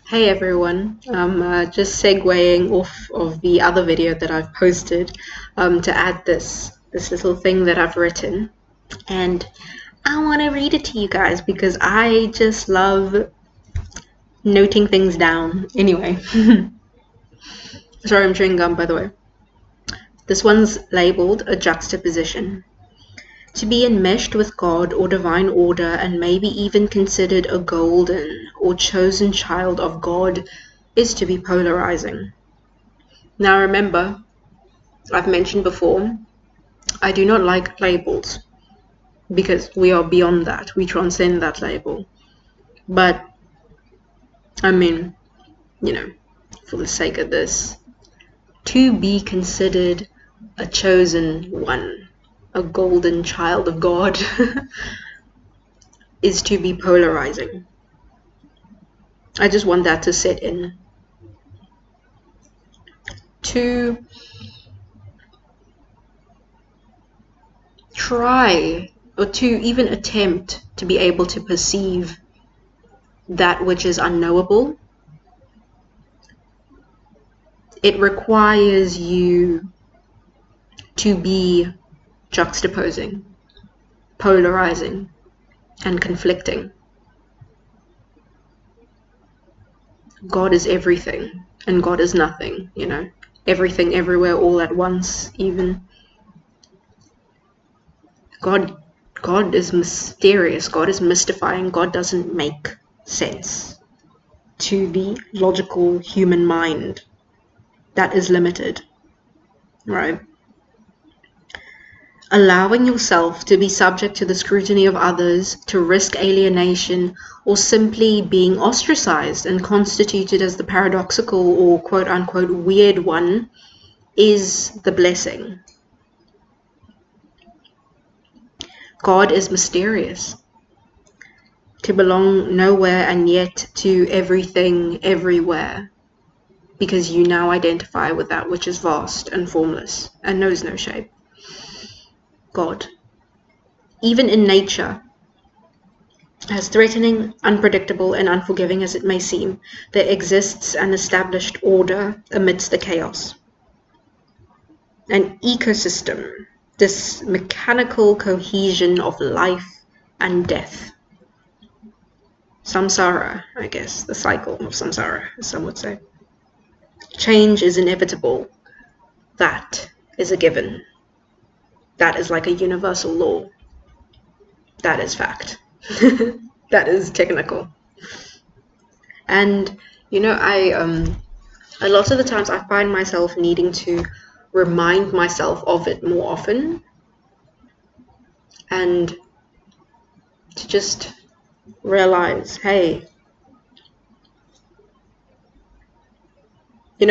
Hey everyone, I'm just segueing off of the other video that I've posted to add this little thing that I've written, and I want to read it to you guys because I just love noting things down. Anyway, sorry, I'm chewing gum by the way. This one's labeled a juxtaposition. To be enmeshed with God or divine order and maybe even considered a golden or chosen child of God is to be polarizing. Now remember, I've mentioned before, I do not like labels because we are beyond that. We transcend that label. But, I mean, for the sake of this, to be considered a chosen one, a golden child of God, is to be polarizing. I just want that to set in. To try or to even attempt to be able to perceive that which is unknowable, it requires you to be juxtaposing, polarizing, and conflicting. God is everything, and God is nothing, everything, everywhere, all at once, even. God is mysterious. God is mystifying. God doesn't make sense to the logical human mind that is limited, right? Allowing yourself to be subject to the scrutiny of others, to risk alienation, or simply being ostracized and constituted as the paradoxical or quote-unquote weird one is the blessing. God is mysterious. To belong nowhere and yet to everything everywhere, because you now identify with that which is vast and formless and knows no shape. God, even in nature, as threatening, unpredictable, and unforgiving as it may seem, there exists an established order amidst the chaos. An ecosystem, this mechanical cohesion of life and death. Samsara, I guess, the cycle of samsara, as some would say. Change is inevitable. That is a given. That is like a universal law. That is fact. That is technical. And a lot of the times I find myself needing to remind myself of it more often, and to just realize, hey,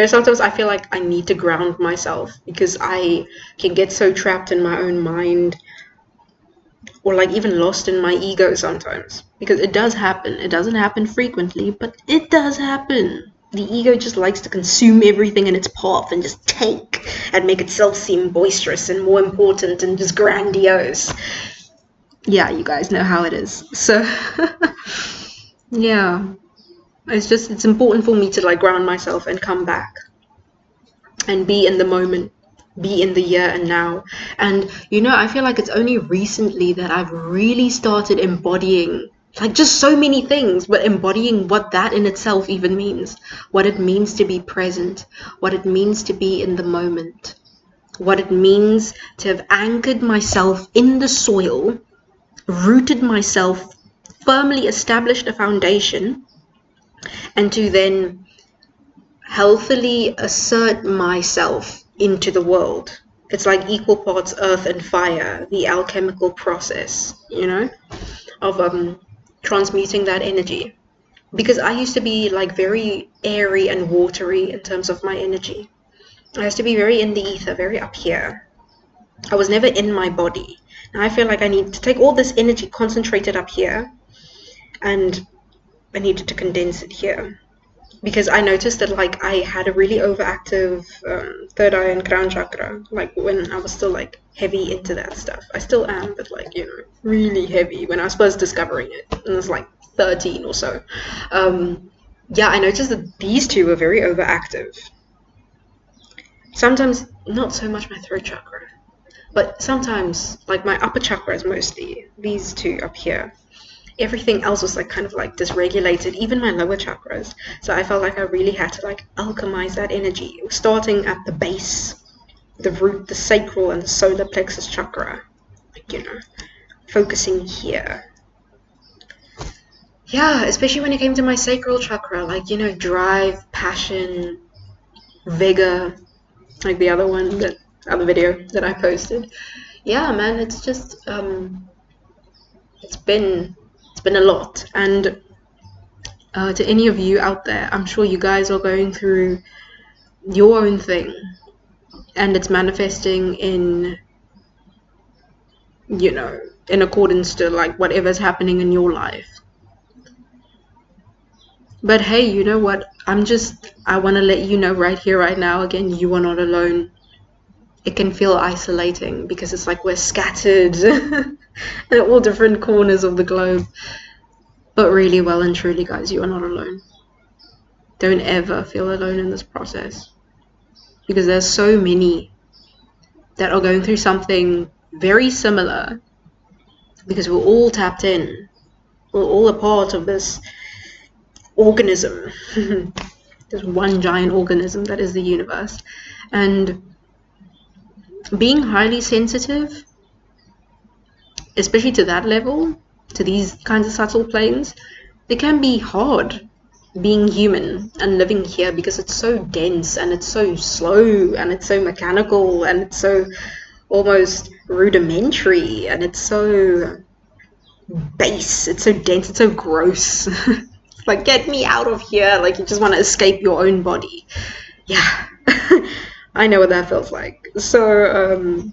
sometimes I feel like I need to ground myself because I can get so trapped in my own mind, or like even lost in my ego sometimes, because it does happen. It doesn't happen frequently, but it does happen. The ego just likes to consume everything in its path and just take and make itself seem boisterous and more important and just grandiose. Yeah, you guys know how it is. So yeah, it's important for me to like ground myself and come back and be in the moment, be in the here and now. And I feel like it's only recently that I've really started embodying like just so many things, but embodying what that in itself even means, what it means to be present, what it means to be in the moment, what it means to have anchored myself in the soil, rooted myself, firmly established a foundation, and to then healthily assert myself into the world. It's like equal parts earth and fire, the alchemical process, of transmuting that energy. Because I used to be like very airy and watery in terms of my energy. I used to be very in the ether, very up here. I was never in my body. Now I feel like I need to take all this energy concentrated up here, and I needed to condense it here. Because I noticed that like I had a really overactive third eye and crown chakra, like when I was still like heavy into that stuff. I still am, but like really heavy when I was first discovering it, and I was like 13 or so. Yeah, I noticed that these two were very overactive. Sometimes, not so much my throat chakra, but sometimes, like my upper chakras mostly, these two up here. Everything else was like kind of like dysregulated, even my lower chakras. So I felt like I really had to like alchemize that energy, starting at the base, the root, the sacral, and the solar plexus chakra. Like, focusing here. Yeah, especially when it came to my sacral chakra, like, drive, passion, vigor, like the other video that I posted. Yeah, man, it's just, it's been, it's been a lot. And to any of you out there, I'm sure you guys are going through your own thing, and it's manifesting you know, in accordance to like whatever's happening in your life. But hey, you know what? I want to let you know right here, right now, again, you are not alone. It can feel isolating because it's like we're scattered in all different corners of the globe. But really, well and truly, guys, you are not alone. Don't ever feel alone in this process, because there's so many that are going through something very similar, because we're all tapped in. We're all a part of this organism. There's one giant organism that is the universe. And being highly sensitive, especially to that level, to these kinds of subtle planes, it can be hard being human and living here, because it's so dense and it's so slow and it's so mechanical and it's so almost rudimentary and it's so base, it's so dense, it's so gross. Like, get me out of here. Like, you just want to escape your own body. Yeah. I know what that feels like. So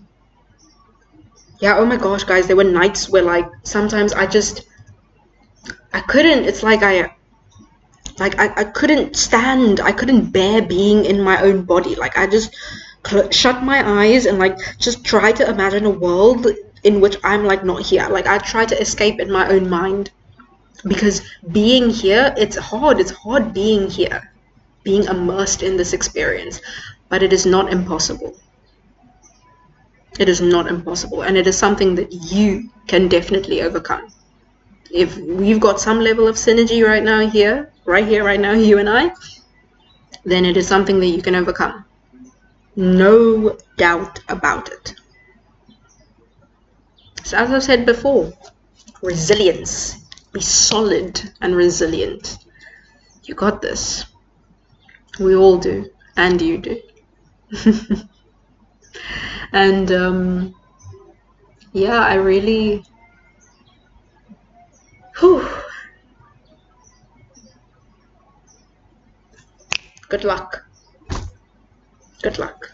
yeah, oh my gosh, guys, there were nights where like sometimes I couldn't, it's like I couldn't stand, I couldn't bear being in my own body. Like, I just shut my eyes and like just try to imagine a world in which I'm like not here. Like, I try to escape in my own mind, because being here, it's hard being here, being immersed in this experience, but it is not impossible. It is not impossible, and it is something that you can definitely overcome. If we've got some level of synergy right now here, right now, you and I, then it is something that you can overcome. No doubt about it. So as I've said before, resilience. Be solid and resilient. You got this. We all do, and you do. And yeah, I really, whew, good luck. Good luck.